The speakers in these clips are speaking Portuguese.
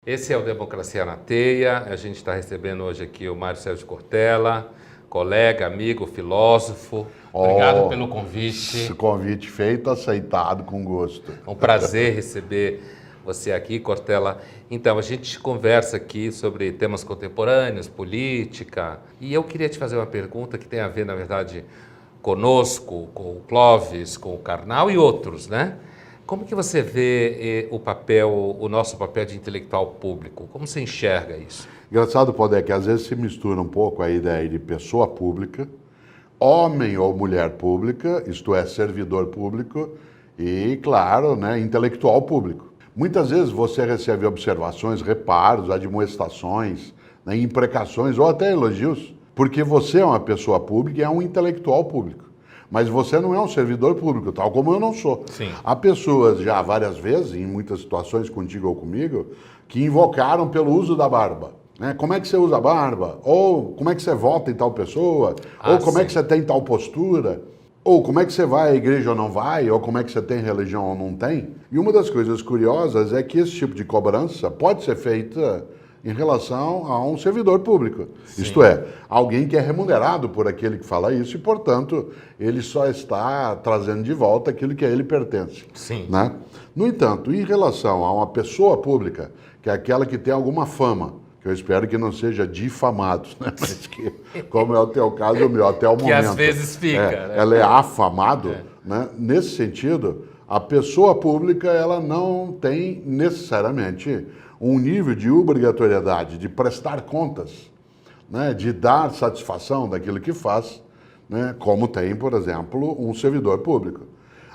Esse é o Democracia na Teia. A gente está recebendo hoje aqui o Mário Sérgio Cortella, colega, amigo, filósofo. Obrigado pelo convite. Convite feito, aceitado com gosto. É um prazer receber você aqui, Cortella. Então, a gente conversa aqui sobre temas contemporâneos, política. E eu queria te fazer uma pergunta que tem a ver, na verdade, conosco, com o Clóvis, com o Karnal e outros, né? Como que você vê o nosso papel de intelectual público? Como você enxerga isso? Engraçado, Podé, que às vezes se mistura um pouco a ideia de pessoa pública, homem ou mulher pública, isto é, servidor público, e, claro, né, intelectual público. Muitas vezes você recebe observações, reparos, admoestações, né, imprecações ou até elogios, porque você é uma pessoa pública e é um intelectual público. Mas você não é um servidor público, tal como eu não sou. Sim. Há pessoas já várias vezes, em muitas situações contigo ou comigo, que invocaram pelo uso da barba. Né? Como é que você usa a barba? Ou como é que você vota em tal pessoa? Ou como é que você tem tal postura? Ou como é que você vai à igreja ou não vai? Ou como é que você tem religião ou não tem? E uma das coisas curiosas é que esse tipo de cobrança pode ser feita em relação a um servidor público. Sim. Isto é, alguém que é remunerado por aquele que fala isso e, portanto, ele só está trazendo de volta aquilo que a ele pertence. Sim. Né? No entanto, em relação a uma pessoa pública, que é aquela que tem alguma fama, que eu espero que não seja difamado, né? Mas que, como é o teu caso, o meu, até o momento. Que às vezes fica. Né? Ela é afamado, né? Nesse sentido, a pessoa pública ela não tem necessariamente um nível de obrigatoriedade de prestar contas, né, de dar satisfação daquilo que faz, né, como tem, por exemplo, um servidor público.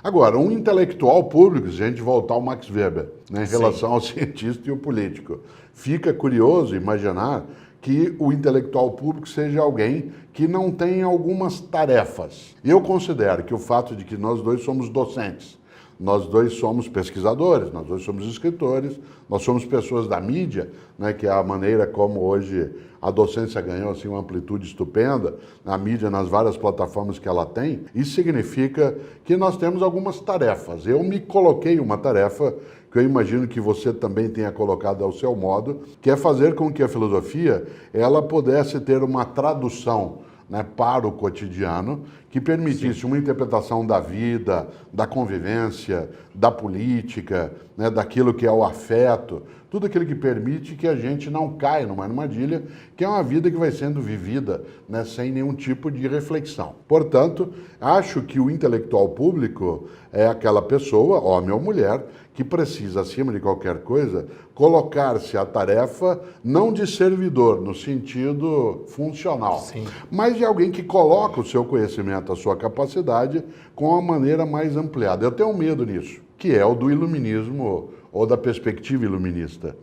Agora, um intelectual público, se a gente voltar ao Max Weber, né, em relação ao cientista e o político, fica curioso imaginar que o intelectual público seja alguém que não tem algumas tarefas. Eu considero que o fato de que nós dois somos docentes, nós dois somos pesquisadores, nós dois somos escritores, nós somos pessoas da mídia, né, que é a maneira como hoje a docência ganhou assim, uma amplitude estupenda, na mídia, nas várias plataformas que ela tem. Isso significa que nós temos algumas tarefas. Eu me coloquei uma tarefa que eu imagino que você também tenha colocado ao seu modo, que é fazer com que a filosofia ela pudesse ter uma tradução, né, para o cotidiano, que permitisse uma interpretação da vida, da convivência, da política, né, daquilo que é o afeto, tudo aquilo que permite que a gente não caia numa armadilha, que é uma vida que vai sendo vivida, né, sem nenhum tipo de reflexão. Portanto, acho que o intelectual público é aquela pessoa, homem ou mulher, que precisa, acima de qualquer coisa, colocar-se à tarefa não de servidor, no sentido funcional, sim, mas de alguém que coloca o seu conhecimento, a sua capacidade, com uma maneira mais ampliada. Eu tenho medo nisso, que é o do iluminismo ou da perspectiva iluminista.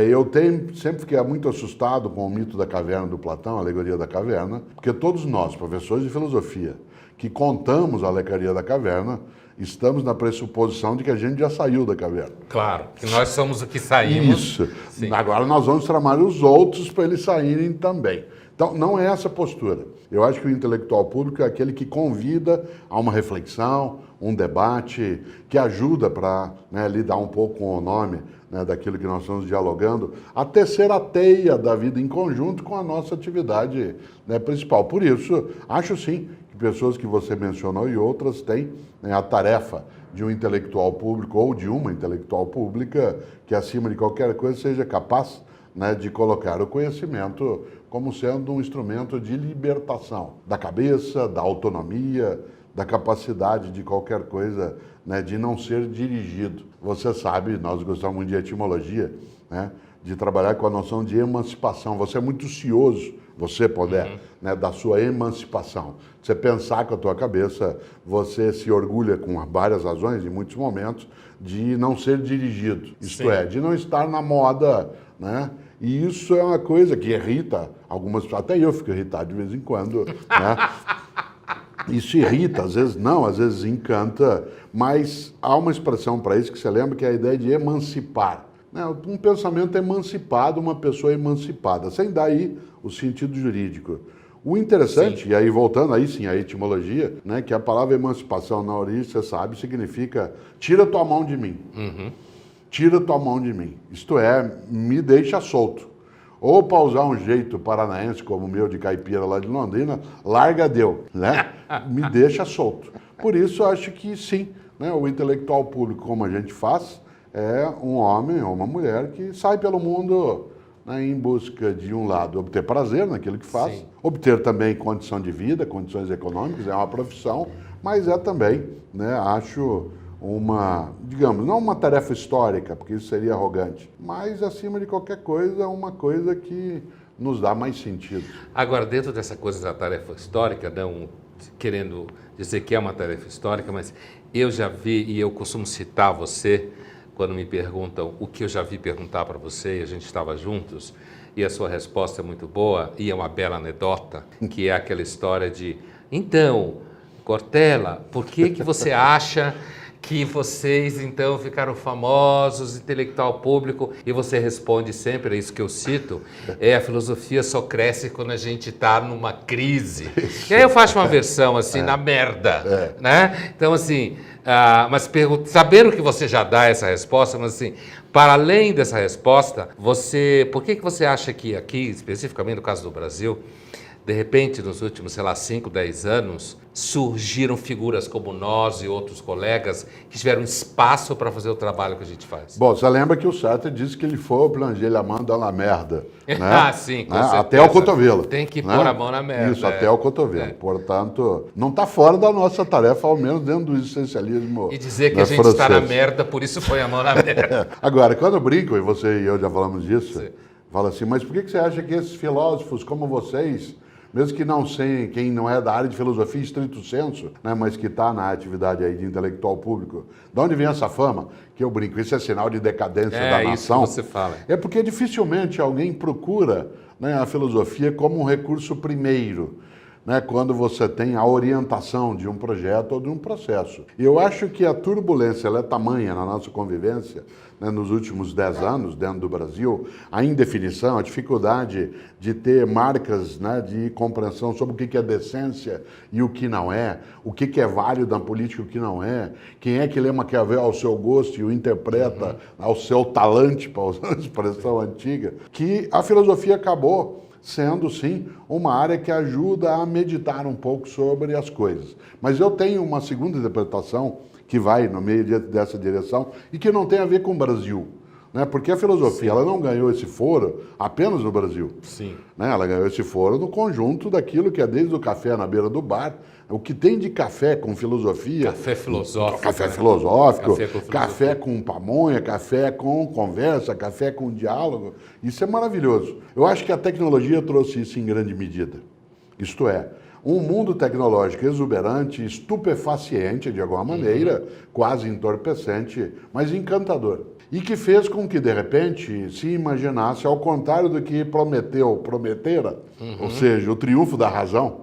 Eu sempre fiquei muito assustado com o mito da caverna do Platão, a alegoria da caverna, porque todos nós, professores de filosofia, que contamos a alegoria da caverna, estamos na pressuposição de que a gente já saiu da caverna. Claro, que nós somos o que saímos. Isso. Sim. Agora nós vamos tramar os outros para eles saírem também. Então, não é essa postura. Eu acho que o intelectual público é aquele que convida a uma reflexão, um debate, que ajuda para, né, lidar um pouco com o nome, né, daquilo que nós estamos dialogando, a tecer a teia da vida em conjunto com a nossa atividade, né, principal. Por isso, acho sim que pessoas que você mencionou e outras têm, né, a tarefa de um intelectual público ou de uma intelectual pública que, acima de qualquer coisa, seja capaz, né, de colocar o conhecimento como sendo um instrumento de libertação da cabeça, da autonomia, da capacidade de qualquer coisa, né, de não ser dirigido. Você sabe, nós gostamos muito de etimologia, né, de trabalhar com a noção de emancipação. Você é muito cioso, você puder, né, da sua emancipação. Você pensar com a tua cabeça, você se orgulha com várias razões, em muitos momentos, de não ser dirigido. Isto é, de não estar na moda, né? E isso é uma coisa que irrita algumas pessoas, até eu fico irritado de vez em quando, né? Isso irrita, às vezes não, às vezes encanta, mas há uma expressão para isso que você lembra, que é a ideia de emancipar. Né? Um pensamento emancipado, uma pessoa emancipada, sem dar aí o sentido jurídico. O interessante, e aí voltando aí sim à etimologia, né, que a palavra emancipação na origem, você sabe, significa tira tua mão de mim. tira tua mão de mim. Isto é, me deixa solto. Ou para usar um jeito paranaense como o meu de caipira lá de Londrina, larga deu, né? Me deixa solto. Por isso, acho que sim, né? O intelectual público, como a gente faz, é um homem ou uma mulher que sai pelo mundo, né, em busca de um lado, obter prazer naquilo que faz, sim, obter também condição de vida, condições econômicas, é uma profissão, mas é também, né, acho uma, digamos, não uma tarefa histórica, porque isso seria arrogante, mas acima de qualquer coisa, uma coisa que nos dá mais sentido. Agora, dentro dessa coisa da tarefa histórica, não querendo dizer que é uma tarefa histórica, mas eu já vi, e eu costumo citar você, quando me perguntam o que eu já vi perguntar para você, e a gente estava juntos, e a sua resposta é muito boa, e é uma bela anedota, que é aquela história de, então, Cortella, por que que você acha que vocês, então, ficaram famosos, intelectual público, e você responde sempre, é isso que eu cito, a filosofia só cresce quando a gente está numa crise. E aí eu faço uma versão, assim, na merda, né? Então, assim, mas sabendo que você já dá essa resposta, mas assim, para além dessa resposta, por que que você acha que aqui, especificamente no caso do Brasil, de repente, nos últimos, sei lá, 5, 10 anos, surgiram figuras como nós e outros colegas que tiveram espaço para fazer o trabalho que a gente faz? Bom, você lembra que o Sartre disse que ele foi planger a mão na merda. Né? Sim, com certeza. Até o cotovelo. Tem que pôr a mão na merda. Isso, até o cotovelo. Portanto, não está fora da nossa tarefa, ao menos dentro do existencialismo. E dizer que a gente está na merda, por isso põe a mão na merda. Agora, quando eu brinco, e você e eu já falamos disso, fala assim, mas por que você acha que esses filósofos como vocês, mesmo que não sei quem não é da área de filosofia estrito sensu, né, mas que está na atividade aí de intelectual público, de onde vem essa fama? Que eu brinco, isso é sinal de decadência da nação. Isso que você fala. É porque dificilmente alguém procura, né, a filosofia como um recurso primeiro, né, quando você tem a orientação de um projeto ou de um processo. E eu acho que a turbulência ela é tamanha na nossa convivência, né, nos últimos 10 anos dentro do Brasil, a indefinição, a dificuldade de ter marcas, né, de compreensão sobre o que é decência e o que não é, o que é válido na política e o que não é, quem é que lê Maquiavel ao seu gosto e o interpreta ao seu talante, para usar a expressão antiga, que a filosofia acabou sendo, sim, uma área que ajuda a meditar um pouco sobre as coisas. Mas eu tenho uma segunda interpretação que vai no meio dessa direção e que não tem a ver com o Brasil, né? Porque a filosofia ela não ganhou esse foro apenas no Brasil. Sim. Né? Ela ganhou esse foro no conjunto daquilo que é desde o café na beira do bar, o que tem de café com filosofia. Café filosófico. Café filosófico, café com pamonha, café com conversa, café com diálogo. Isso é maravilhoso. Eu acho que a tecnologia trouxe isso em grande medida. Isto é, um mundo tecnológico exuberante, estupefaciente de alguma maneira, quase entorpecente, mas encantador. E que fez com que, de repente, se imaginasse, ao contrário do que prometera, ou seja, o triunfo da razão,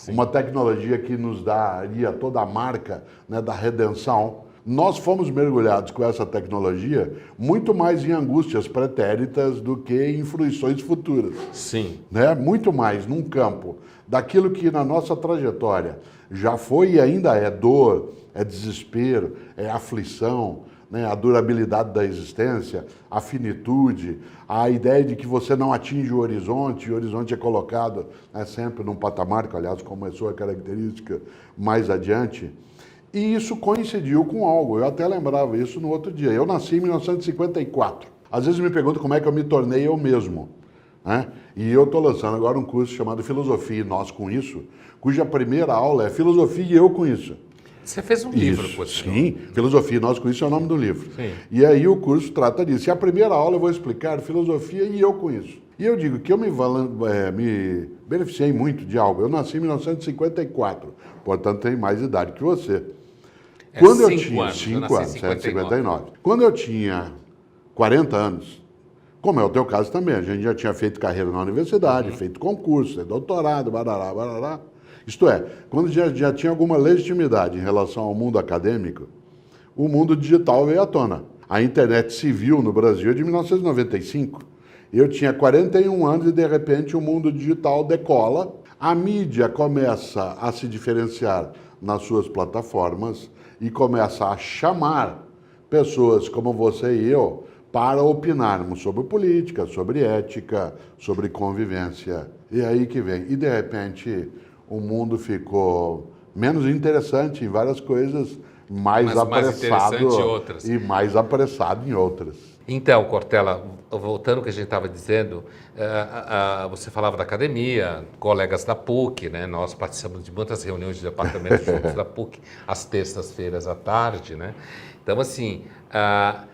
uma tecnologia que nos daria toda a marca, né, da redenção, nós fomos mergulhados com essa tecnologia muito mais em angústias pretéritas do que em fruições futuras. Sim. Né? Muito mais num campo daquilo que na nossa trajetória já foi e ainda é dor, é desespero, é aflição, né? A durabilidade da existência, a finitude, a ideia de que você não atinge o horizonte, e o horizonte é colocado, né, sempre num patamar, que aliás começou a característica mais adiante. E isso coincidiu com algo, eu até lembrava isso no outro dia. Eu nasci em 1954. Às vezes me perguntam como é que eu me tornei eu mesmo. Né? E eu estou lançando agora um curso chamado Filosofia e Nós com Isso, cuja primeira aula é Filosofia e Eu com Isso. Você fez um livro, isso, por sim, Filosofia e Nós com Isso é o nome do livro. Sim. E aí o curso trata disso. E a primeira aula eu vou explicar Filosofia e Eu com Isso. E eu digo que eu me beneficiei muito de algo. Eu nasci em 1954, portanto tenho mais idade que você. Quando eu tinha 5 anos, 59. Quando eu tinha 40 anos, como é o teu caso também, a gente já tinha feito carreira na universidade, feito concurso, doutorado, barará, barará. Isto é, quando já tinha alguma legitimidade em relação ao mundo acadêmico, o mundo digital veio à tona. A internet civil no Brasil é de 1995. Eu tinha 41 anos e, de repente, o mundo digital decola. A mídia começa a se diferenciar nas suas plataformas e começa a chamar pessoas como você e eu para opinarmos sobre política, sobre ética, sobre convivência. E aí que vem. E de repente o mundo ficou menos interessante em várias coisas, mais apressado interessante em outras. e mais apressado em outras. Então, Cortella, voltando ao que a gente estava dizendo, você falava da academia, colegas da PUC, né? Nós participamos de muitas reuniões de departamento juntos da PUC, às terças-feiras à tarde, né? Então, assim,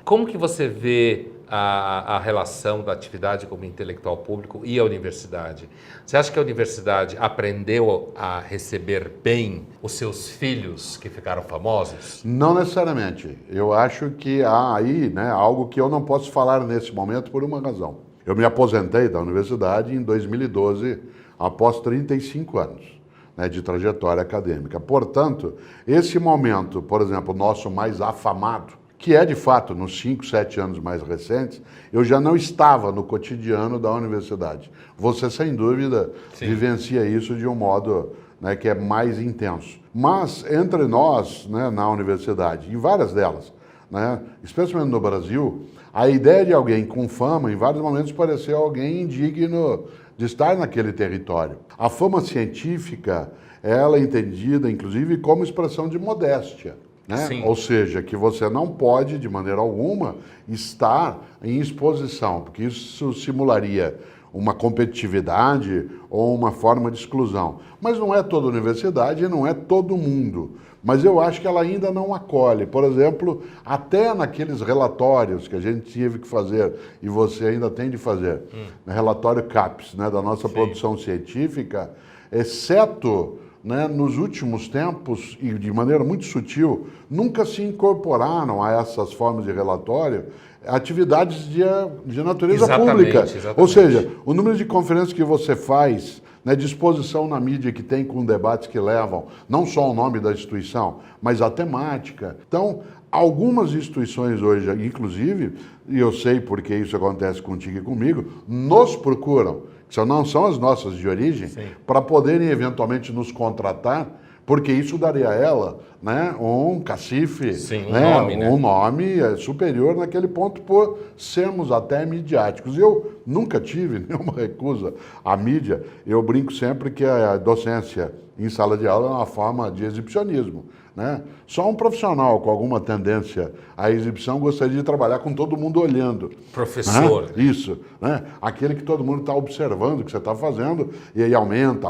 como que você vê a relação da atividade como intelectual público e a universidade? Você acha que a universidade aprendeu a receber bem os seus filhos que ficaram famosos? Não necessariamente. Eu acho que há aí, né, algo que eu não posso falar nesse momento por uma razão. Eu me aposentei da universidade em 2012, após 35 anos, né, de trajetória acadêmica. Portanto, esse momento, por exemplo, nosso mais afamado, que é de fato nos 5, 7 anos mais recentes, eu já não estava no cotidiano da universidade. Você, sem dúvida, vivencia isso de um modo, né, que é mais intenso. Mas entre nós, né, na universidade, em várias delas, né, especialmente no Brasil, a ideia de alguém com fama, em vários momentos, pareceu alguém indigno de estar naquele território. A fama científica, ela é entendida, inclusive, como expressão de modéstia. Né? Ou seja, que você não pode, de maneira alguma, estar em exposição, porque isso simularia uma competitividade ou uma forma de exclusão. Mas não é toda universidade e não é todo mundo. Mas eu acho que ela ainda não acolhe. Por exemplo, até naqueles relatórios que a gente teve que fazer, e você ainda tem de fazer, no relatório CAPES, né, da nossa produção científica, exceto, né, nos últimos tempos, e de maneira muito sutil, nunca se incorporaram a essas formas de relatório atividades de natureza pública. Ou seja, o número de conferências que você faz, né, de exposição na mídia que tem com debates que levam não só o nome da instituição, mas a temática. Então, algumas instituições hoje, inclusive, e eu sei porque isso acontece contigo e comigo, nos procuram, que não são as nossas de origem, para poderem eventualmente nos contratar, porque isso daria a ela, né, um cacife, um nome superior naquele ponto por sermos até midiáticos. Eu nunca tive nenhuma recusa à mídia. Eu brinco sempre que a docência em sala de aula é uma forma de exibicionismo. Né? Só um profissional com alguma tendência à exibição gostaria de trabalhar com todo mundo olhando. Professor. Né? Isso. Né? Aquele que todo mundo está observando o que você está fazendo e aí aumenta.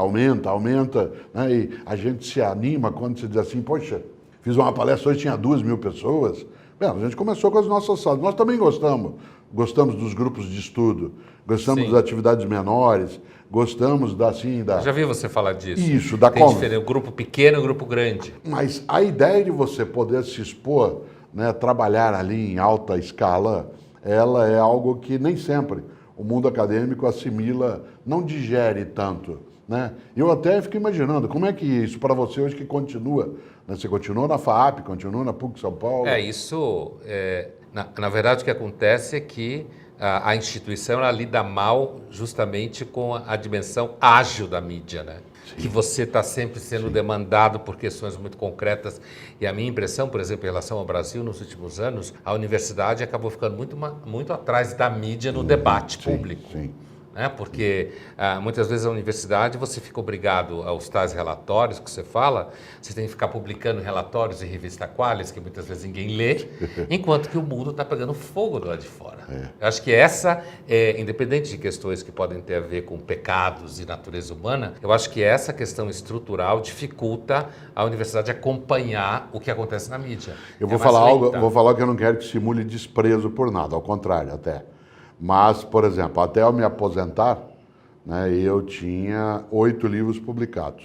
Né? E a gente se anima quando se diz assim, poxa, fiz uma palestra hoje, tinha 2.000 pessoas. Bem, a gente começou com as nossas salas. Nós também gostamos dos grupos de estudo, gostamos das atividades menores, gostamos da... Eu já vi você falar disso. Isso, da Tem diferença, o grupo pequeno e o grupo grande. Mas a ideia de você poder se expor, né, trabalhar ali em alta escala, ela é algo que nem sempre o mundo acadêmico assimila, não digere tanto. Né? Eu até fico imaginando, como é que isso para você hoje que continua? Né? Você continua na FAAP, continua na PUC São Paulo? Na verdade o que acontece é que a instituição ela lida mal justamente com a dimensão ágil da mídia, né? Que você está sempre sendo demandado por questões muito concretas. E a minha impressão, por exemplo, em relação ao Brasil, nos últimos anos, a universidade acabou ficando muito atrás da mídia no debate público. Né? Porque muitas vezes a universidade você fica obrigado aos tais relatórios que você fala, você tem que ficar publicando relatórios em revista Qualis, que muitas vezes ninguém lê, enquanto que o mundo está pegando fogo do lado de fora. Eu acho que independente de questões que podem ter a ver com pecados e natureza humana, eu acho que essa questão estrutural dificulta a universidade acompanhar o que acontece na mídia. Eu vou falar algo que eu não quero que simule desprezo por nada, ao contrário até. Mas, por exemplo, até eu me aposentar, né, eu tinha 8 livros publicados.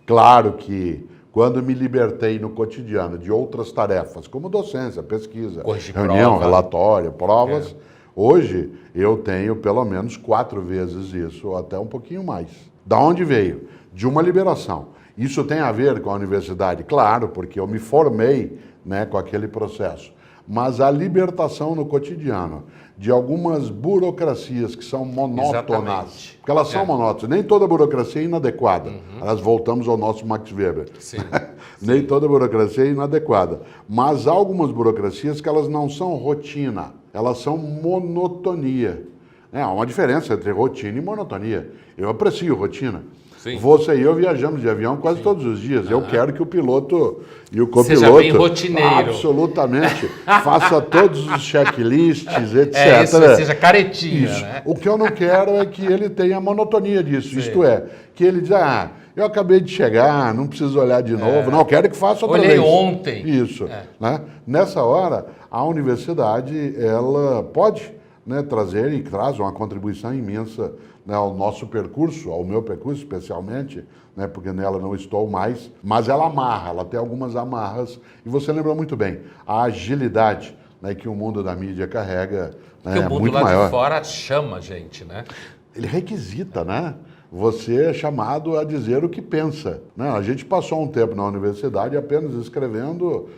Claro que quando me libertei no cotidiano de outras tarefas, como docência, pesquisa, reunião, relatório, provas, hoje eu tenho pelo menos 4 vezes isso, ou até um pouquinho mais. Da onde veio? De uma liberação. Isso tem a ver com a universidade? Claro, porque eu me formei, né, com aquele processo. mas a libertação no cotidiano de algumas burocracias que são monótonas, Exatamente. porque elas são monótonas, nem toda burocracia é inadequada. Nós voltamos ao nosso Max Weber. Sim. Nem toda burocracia é inadequada, mas há algumas burocracias que elas não são rotina, elas são monotonia. Há uma diferença entre rotina e monotonia. Eu aprecio rotina. Sim. Você e eu viajamos de avião quase todos os dias. Eu quero que o piloto e o copiloto seja bem rotineiro. absolutamente faça todos os checklists, etc. Isso, seja caretinha, Isso. né? O que eu não quero é que ele tenha monotonia disso. Sim. Isto é, que ele diz, eu acabei de chegar, não preciso olhar de novo. Não, eu quero que faça outra Olhei vez. ontem. Isso. Né? Nessa hora, a universidade, ela pode, né, trazer e traz uma contribuição imensa, né, ao nosso percurso, ao meu percurso especialmente, né, porque nela não estou mais, mas ela amarra, ela tem algumas amarras, e você lembrou muito bem, a agilidade, né, que o mundo da mídia carrega, Porque né, o mundo muito lá maior. de fora chama a gente, né? Ele requisita, né? Você é chamado a dizer o que pensa. Né? A gente passou um tempo na universidade apenas escrevendo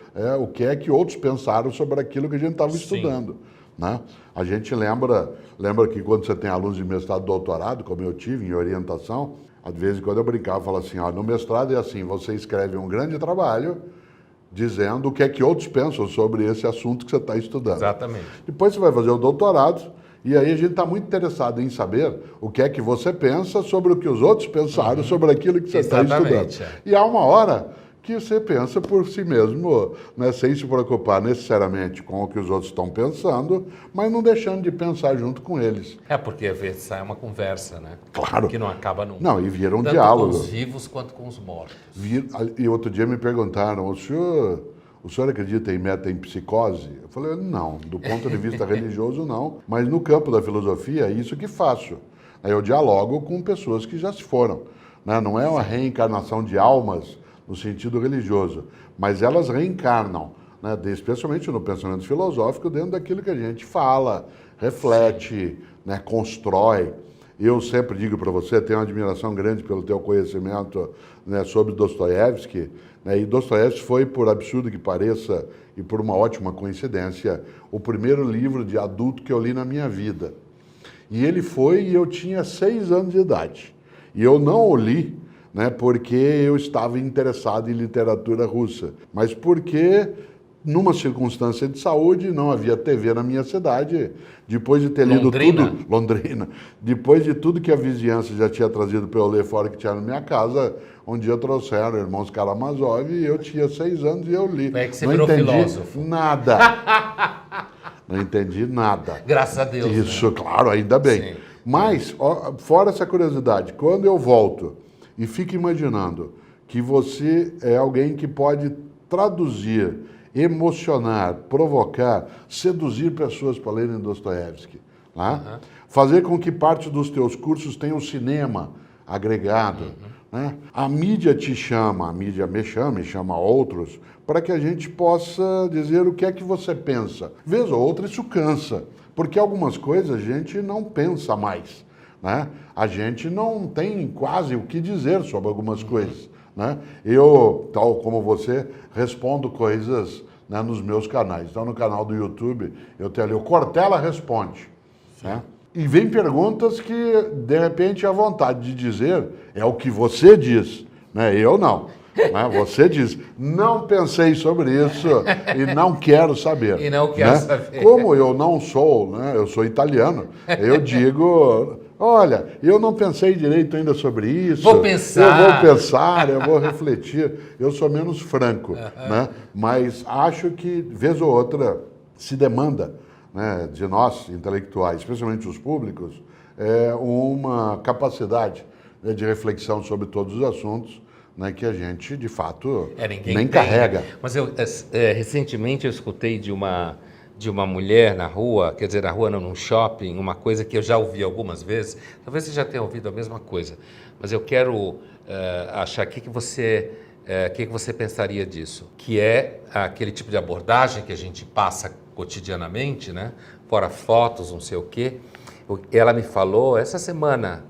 o que é que outros pensaram sobre aquilo que a gente estava estudando. Né? A gente lembra que quando você tem alunos de mestrado e doutorado, como eu tive em orientação, às vezes quando eu brincava, eu falava assim, no mestrado é assim, você escreve um grande trabalho dizendo o que é que outros pensam sobre esse assunto que você está estudando. Exatamente. Depois você vai fazer o doutorado, e aí a gente está muito interessado em saber o que é que você pensa sobre o que os outros pensaram sobre aquilo que você está estudando. E há uma hora que você pensa por si mesmo, né, sem se preocupar necessariamente com o que os outros estão pensando, mas não deixando de pensar junto com eles. Porque às vezes sai uma conversa, né? Claro. Que não acaba nunca. Não, e vira um Tanto diálogo. com os vivos quanto com os mortos. E outro dia me perguntaram, o senhor acredita em metempsicose? Eu falei, não, do ponto de vista religioso não, mas no campo da filosofia é isso que faço. Aí eu dialogo com pessoas que já se foram. Né? Não é uma reencarnação de almas no sentido religioso, mas elas reencarnam, né? Especialmente no pensamento filosófico, dentro daquilo que a gente fala, reflete, né? Constrói. Eu sempre digo para você, tenho uma admiração grande pelo teu conhecimento, né, sobre Dostoiévski, né, e Dostoiévski foi, por absurdo que pareça, e por uma ótima coincidência, o primeiro livro de adulto que eu li na minha vida. E ele foi e eu tinha 6 anos de idade. E eu não o li, né, porque eu estava interessado em literatura russa, mas porque, numa circunstância de saúde, não havia TV na minha cidade, depois de ter lido tudo... Londrina. Depois de tudo que a vizinhança já tinha trazido para eu ler fora que tinha na minha casa, um dia trouxeram Irmãos Karamazov e eu tinha 6 anos e eu li. É que você não virou entendi filósofo. Nada. Não entendi nada. Graças a Deus. Isso, né? claro, ainda bem. Sim. Mas, fora essa curiosidade, quando eu volto e fico imaginando que você é alguém que pode traduzir, emocionar, provocar, seduzir pessoas para lerem Dostoiévski, né? Fazer com que parte dos teus cursos tenha um cinema agregado, né? A mídia te chama, a mídia me chama e chama outros, para que a gente possa dizer o que é que você pensa. Vez ou outra isso cansa, porque algumas coisas a gente não pensa mais, né? A gente não tem quase o que dizer sobre algumas coisas, né? Eu, tal como você, respondo coisas, né, nos meus canais. Então, no canal do YouTube, eu tenho ali o Cortella Responde, né? E vem perguntas que, de repente, a vontade de dizer é o que você diz, né? Eu não. Né? Você diz, não pensei sobre isso e não quero saber. E não quero saber. Como eu não sou, né? Eu sou italiano, eu digo, olha, eu não pensei direito ainda sobre isso. Vou pensar. Eu vou pensar, eu vou refletir. Eu sou menos franco, né? Mas acho que, vez ou outra, se demanda, né, de nós, intelectuais, especialmente os públicos, uma capacidade, né, de reflexão sobre todos os assuntos, né, que a gente, de fato, nem carrega. Mas recentemente eu escutei de uma mulher na rua, quer dizer, na rua não, num shopping, uma coisa que eu já ouvi algumas vezes, talvez você já tenha ouvido a mesma coisa, mas eu quero achar o que você pensaria disso, que é aquele tipo de abordagem que a gente passa cotidianamente, né? Fora fotos, não sei o quê. Ela me falou essa semana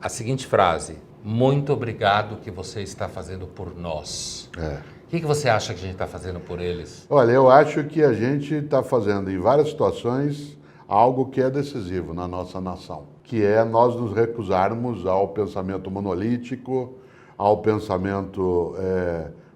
a seguinte frase: muito obrigado que você está fazendo por nós. O que você acha que a gente está fazendo por eles? Olha, eu acho que a gente está fazendo em várias situações algo que é decisivo na nossa nação, que é nós nos recusarmos ao pensamento monolítico, ao pensamento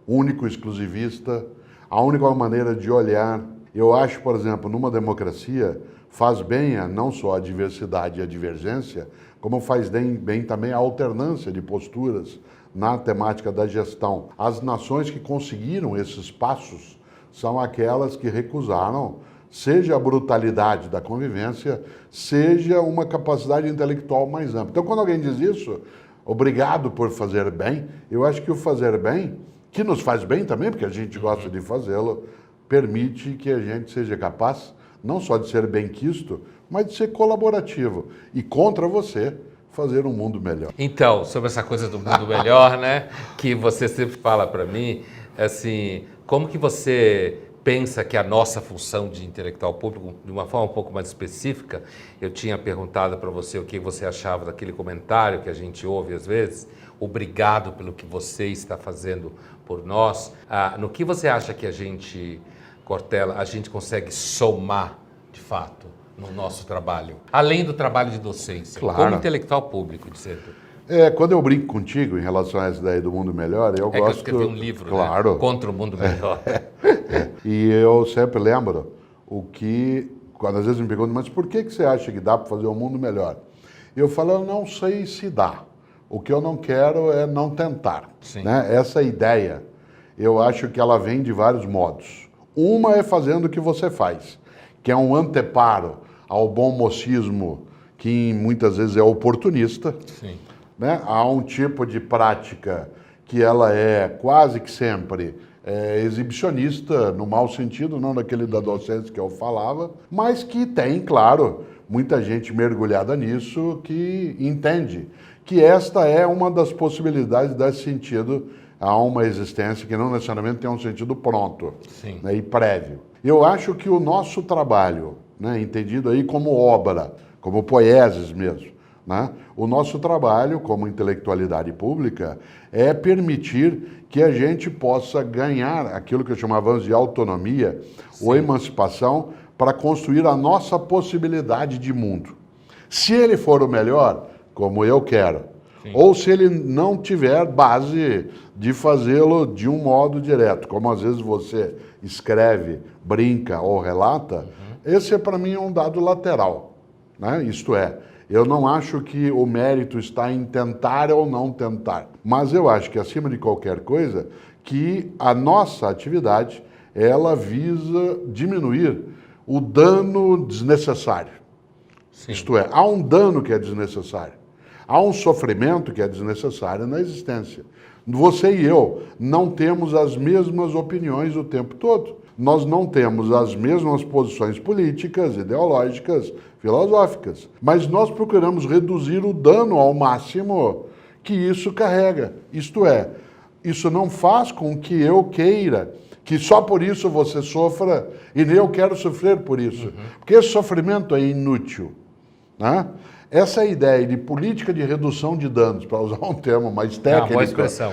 único, exclusivista, a única maneira de olhar. Eu acho, por exemplo, numa democracia, faz bem não só a diversidade e a divergência, como faz bem também a alternância de posturas na temática da gestão. As nações que conseguiram esses passos são aquelas que recusaram, seja a brutalidade da convivência, seja uma capacidade intelectual mais ampla. Então, quando alguém diz isso, obrigado por fazer bem, eu acho que o fazer bem, que nos faz bem também, porque a gente gosta de fazê-lo, permite que a gente seja capaz não só de ser benquisto, mas de ser colaborativo e contra você fazer um mundo melhor. Então, sobre essa coisa do mundo melhor, né, que você sempre fala para mim, assim, como que você pensa que a nossa função de intelectual público, de uma forma um pouco mais específica, eu tinha perguntado para você o que você achava daquele comentário que a gente ouve às vezes, obrigado pelo que você está fazendo por nós. No que você acha que a gente, Cortella, a gente consegue somar de fato no nosso trabalho, além do trabalho de docência, Claro. como intelectual público, dizendo. Quando eu brinco contigo em relação a essa ideia do mundo melhor, eu gosto... que eu escrevi um livro, claro, né? Contra o mundo melhor. E eu sempre lembro o que, quando às vezes me perguntam, mas por que você acha que dá para fazer um mundo melhor? Eu falo, eu não sei se dá. O que eu não quero é não tentar. Né? Essa ideia, eu acho que ela vem de vários modos. Uma é fazendo o que você faz, que é um anteparo ao bom mocismo, que muitas vezes é oportunista. Sim. Né? Há um tipo de prática que ela é quase que sempre exibicionista, no mau sentido, não naquele da docência que eu falava, mas que tem, claro, muita gente mergulhada nisso que entende que esta é uma das possibilidades de dar sentido a uma existência que não necessariamente tem um sentido pronto, né, e prévio. Eu acho que o nosso trabalho, né, entendido aí como obra, como poieses mesmo, né, o nosso trabalho como intelectualidade pública é permitir que a gente possa ganhar aquilo que eu chamava de autonomia ou emancipação para construir a nossa possibilidade de mundo. Se ele for o melhor, como eu quero, ou se ele não tiver base de fazê-lo de um modo direto, como às vezes você escreve, brinca ou relata, esse para mim é um dado lateral, né? Isto é, eu não acho que o mérito está em tentar ou não tentar, mas eu acho que acima de qualquer coisa, que a nossa atividade, ela visa diminuir o dano desnecessário. Sim. Isto é, há um dano que é desnecessário. Há um sofrimento que é desnecessário na existência. Você e eu não temos as mesmas opiniões o tempo todo. Nós não temos as mesmas posições políticas, ideológicas, filosóficas. Mas nós procuramos reduzir o dano ao máximo que isso carrega. Isto é, isso não faz com que eu queira que só por isso você sofra e nem eu quero sofrer por isso. Porque esse sofrimento é inútil. Né? Essa ideia de política de redução de danos, para usar um termo mais técnico, boa expressão.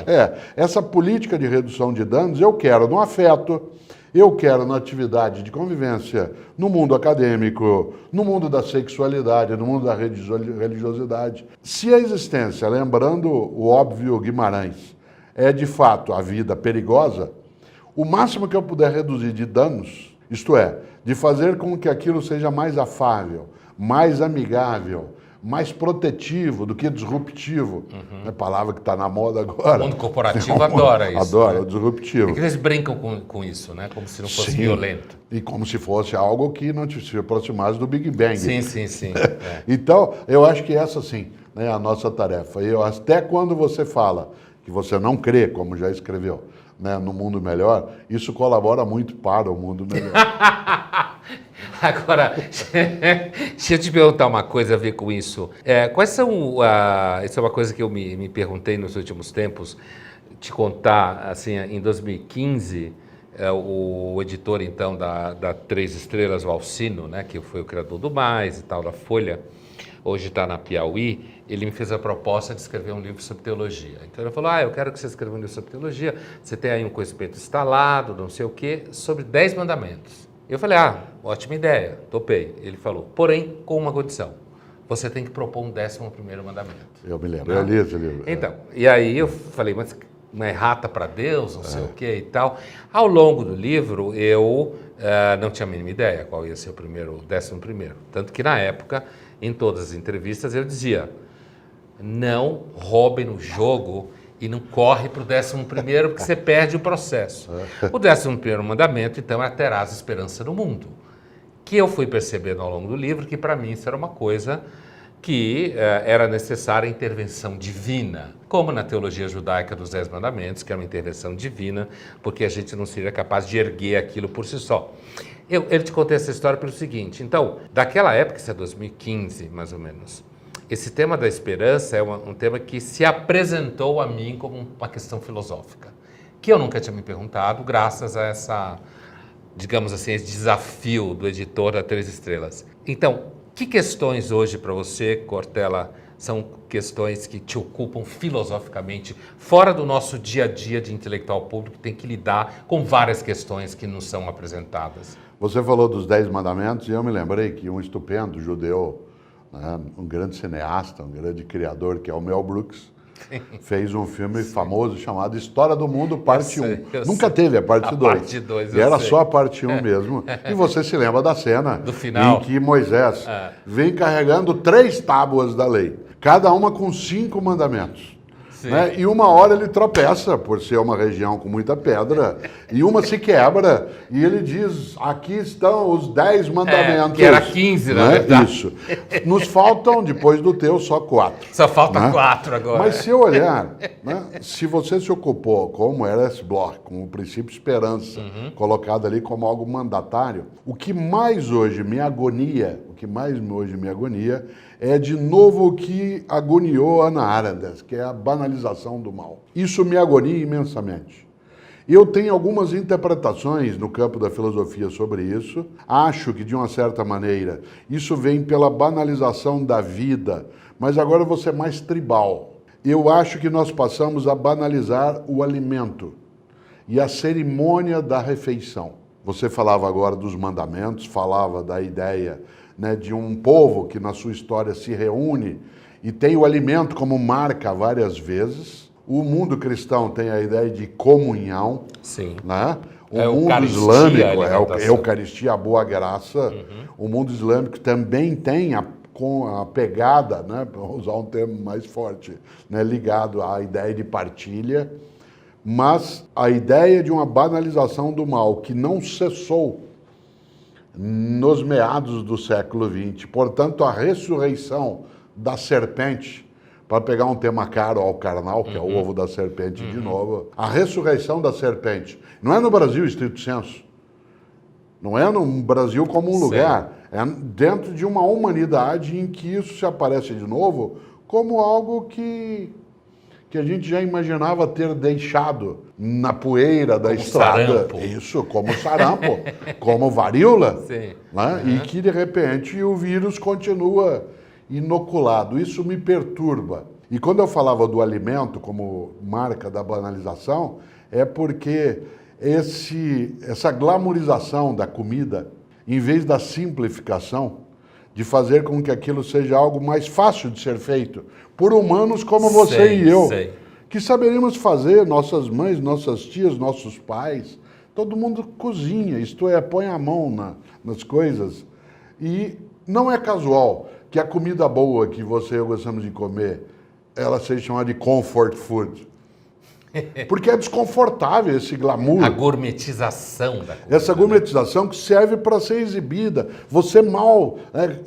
Essa política de redução de danos eu quero no afeto, eu quero na atividade de convivência, no mundo acadêmico, no mundo da sexualidade, no mundo da religiosidade. Se a existência, lembrando o óbvio Guimarães, é de fato a vida perigosa, o máximo que eu puder reduzir de danos, isto é, de fazer com que aquilo seja mais afável, mais amigável, mais protetivo do que disruptivo. É a palavra que está na moda agora. O mundo corporativo adora isso. Adora, né? Disruptivo. Porque eles brincam com isso, né? Como se não fosse violento. E como se fosse algo que não se aproximasse do Big Bang. Sim. Então, eu acho que essa sim, né, é a nossa tarefa. E até quando você fala que você não crê, como já escreveu, né, no mundo melhor, isso colabora muito para o mundo melhor. Agora, deixa eu te perguntar uma coisa a ver com isso. Quais são... isso é uma coisa que eu me perguntei nos últimos tempos, te contar, assim, em 2015, o editor, então, da Três Estrelas, o Alcino, né, que foi o criador do Mais e tal, da Folha, hoje está na Piauí, ele me fez a proposta de escrever um livro sobre teologia. Então ele falou, eu quero que você escreva um livro sobre teologia, você tem aí um conhecimento instalado, não sei o quê, sobre 10 mandamentos. Eu falei, ótima ideia, topei. Ele falou, porém, com uma condição, você tem que propor um 11º mandamento. Eu me lembro, eu li esse livro. Então, e aí eu falei, mas uma errata para Deus, não sei o quê e tal. Ao longo do livro, eu não tinha a mínima ideia qual ia ser o 11º. Tanto que, na época, em todas as entrevistas, eu dizia, não roube no jogo e não corre para o 11º, porque você perde o processo. O 11º mandamento, então, é terás esperança no mundo. Que eu fui percebendo ao longo do livro que, para mim, isso era uma coisa que era necessária a intervenção divina, como na teologia judaica dos 10 mandamentos, que é uma intervenção divina, porque a gente não seria capaz de erguer aquilo por si só. Eu te contei essa história pelo seguinte, então, daquela época, isso é 2015, mais ou menos, esse tema da esperança é um tema que se apresentou a mim como uma questão filosófica, que eu nunca tinha me perguntado, graças a essa, digamos assim, esse desafio do editor da 3 Estrelas. Então, que questões hoje para você, Cortella, são questões que te ocupam filosoficamente, fora do nosso dia a dia de intelectual público, que tem que lidar com várias questões que nos são apresentadas? Você falou dos 10 mandamentos e eu me lembrei que um estupendo judeu, né, um grande cineasta, um grande criador, que é o Mel Brooks, fez um filme famoso chamado História do Mundo, parte 1. Nunca teve a parte 2. Parte 2, e era só a parte 1 mesmo. E você se lembra da cena do final, em que Moisés vem carregando 3 tábuas da lei, cada uma com 5 mandamentos. Né? E uma hora ele tropeça, por ser uma região com muita pedra, e uma se quebra, e ele diz, aqui estão os 10 mandamentos. Que era 15, na verdade. Isso. Nos faltam, depois do teu, só 4. Só falta 4 agora. Mas se eu olhar, né, se você se ocupou, como Ernest Bloch, com o princípio esperança, colocado ali como algo mandatário, o que mais hoje me agonia, é de novo o que agoniou Hannah Arendt, que é a banalização do mal. Isso me agonia imensamente. Eu tenho algumas interpretações no campo da filosofia sobre isso. Acho que, de uma certa maneira, isso vem pela banalização da vida, mas agora eu vou ser mais tribal. Eu acho que nós passamos a banalizar o alimento e a cerimônia da refeição. Você falava agora dos mandamentos, falava da ideia, né, de um povo que na sua história se reúne e tem o alimento como marca várias vezes. O mundo cristão tem a ideia de comunhão. Sim. Né? O mundo islâmico é a Eucaristia, a boa graça. O mundo islâmico também tem com a pegada, né, para usar um termo mais forte, né, ligado à ideia de partilha. Mas a ideia de uma banalização do mal que não cessou nos meados do século XX. Portanto, a ressurreição da serpente, para pegar um tema caro ao carnal, que é o ovo da serpente de novo, a ressurreição da serpente, não é no Brasil estrito senso, não é no Brasil como um lugar, é dentro de uma humanidade em que isso se aparece de novo como algo que a gente já imaginava ter deixado na poeira da estrada. Sarampo. Isso, como sarampo, como varíola. Sim. Né? E que, de repente, o vírus continua inoculado. Isso me perturba. E quando eu falava do alimento como marca da banalização, é porque essa glamorização da comida, em vez da simplificação, de fazer com que aquilo seja algo mais fácil de ser feito por humanos como você e eu, que saberíamos fazer, nossas mães, nossas tias, nossos pais, todo mundo cozinha, isto é, põe a mão nas coisas. E não é casual que a comida boa que você e eu gostamos de comer, ela seja chamada de comfort food. Porque é desconfortável esse glamour. A gourmetização da comida. Essa gourmetização que serve para ser exibida. Você mal,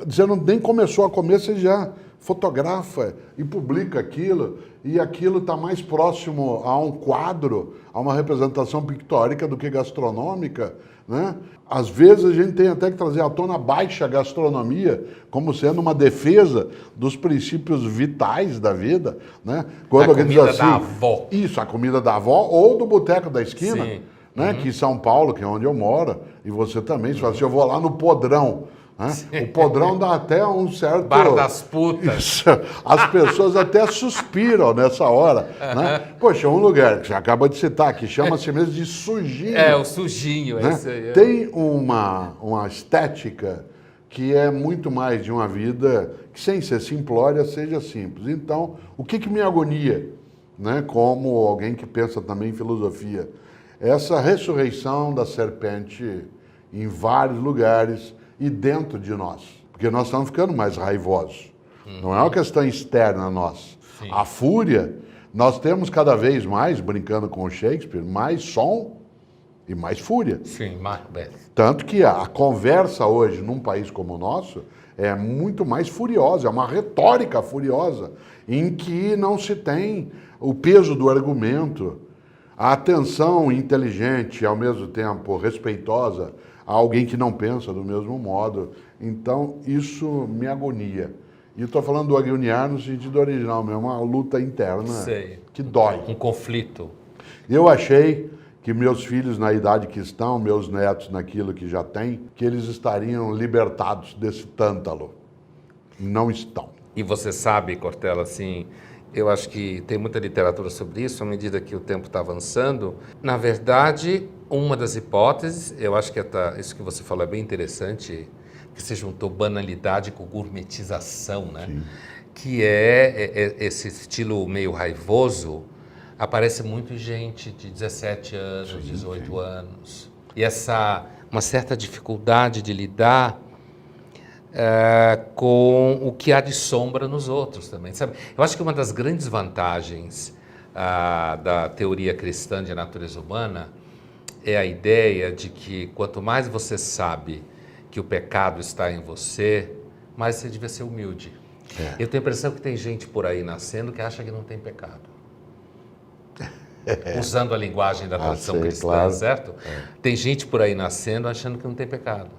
você nem começou a comer, você já fotografa e publica aquilo. E aquilo está mais próximo a um quadro, a uma representação pictórica do que gastronômica, né? Às vezes a gente tem até que trazer à tona a baixa gastronomia como sendo uma defesa dos princípios vitais da vida, né? Quando a comida assim, da avó. Isso, a comida da avó ou do boteco da esquina. Sim. Né? Que em São Paulo, que é onde eu moro, e você também, você fala assim, eu vou lá no Podrão, Né? O podrão dá até um certo... Bar das putas. Isso. As pessoas até suspiram nessa hora. Né? Poxa, um lugar que você acaba de citar, que chama-se mesmo de sujinho. O sujinho, né? esse aí. Tem uma estética que é muito mais de uma vida que, sem ser simplória, seja simples. Então, o que me agonia, né? Como alguém que pensa também em filosofia, essa ressurreição da serpente em vários lugares e dentro de nós. Porque nós estamos ficando mais raivosos. Não é uma questão externa a nós. Sim. A fúria, nós temos cada vez mais, brincando com o Shakespeare, mais som e mais fúria. Sim, Macbeth. Tanto que a conversa hoje, num país como o nosso, é muito mais furiosa, é uma retórica furiosa, em que não se tem o peso do argumento, a atenção inteligente, ao mesmo tempo respeitosa, a alguém que não pensa do mesmo modo. Então, isso me agonia. E estou falando do agoniar no sentido original mesmo, uma luta interna. Sei. Que dói. Um conflito. Eu achei que meus filhos na idade que estão, meus netos naquilo que já têm, que eles estariam libertados desse tântalo. Não estão. E você sabe, Cortella, assim, eu acho que tem muita literatura sobre isso, à medida que o tempo está avançando. Na verdade, uma das hipóteses, eu acho que isso que você falou é bem interessante, que você juntou banalidade com gourmetização, né? Sim. Que é esse estilo meio raivoso, aparece muito gente de 17 anos, sim, 18 sim. anos. E uma certa dificuldade de lidar com o que há de sombra nos outros também, sabe? Eu acho que uma das grandes vantagens da teoria cristã de natureza humana é a ideia de que quanto mais você sabe que o pecado está em você, mais você devia ser humilde. Eu tenho a impressão que tem gente por aí nascendo que acha que não tem pecado. Usando a linguagem da tradição cristã, claro. Certo? Tem gente por aí nascendo achando que não tem pecado,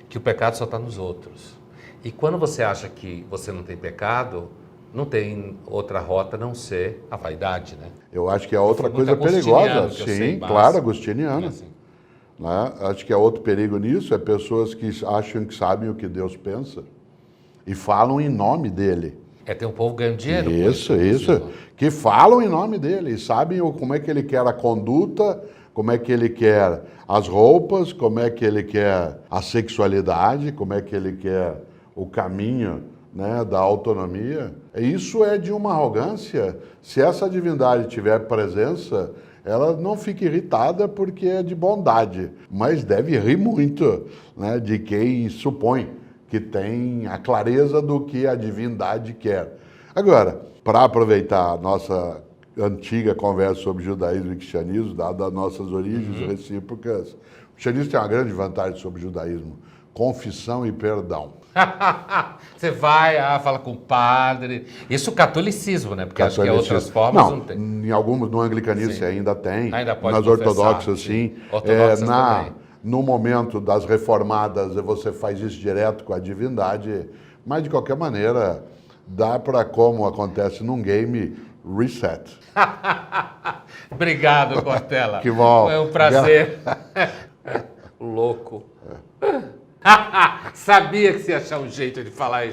que o pecado só está nos outros. E quando você acha que você não tem pecado, não tem outra rota a não ser a vaidade, né? Eu acho que é outra coisa perigosa. Sim, claro, agostiniana. Assim. Né? Acho que é outro perigo nisso, é pessoas que acham que sabem o que Deus pensa e falam em nome dele. Tem um povo ganhando dinheiro. Isso. Que falam em nome dele e sabem como é que ele quer a conduta, como é que ele quer as roupas, como é que ele quer a sexualidade, como é que ele quer o caminho, né, da autonomia. Isso é de uma arrogância. Se essa divindade tiver presença, ela não fica irritada porque é de bondade, mas deve rir muito, né, de quem supõe que tem a clareza do que a divindade quer. Agora, para aproveitar a nossa antiga conversa sobre judaísmo e cristianismo, dadas as nossas origens recíprocas, o cristianismo tem uma grande vantagem sobre o judaísmo: confissão e perdão. Você vai, fala com o padre. Isso o catolicismo, né? Porque acho que outras formas não tem. Em alguns, no anglicanismo você ainda tem. Ainda pode nas ortodoxas, sim. Ortodoxas também. No momento das reformadas, você faz isso direto com a divindade, mas de qualquer maneira, dá para, como acontece num game, reset. Obrigado, Cortella. Que bom. Foi um prazer. Louco. Sabia que você ia achar um jeito de falar isso.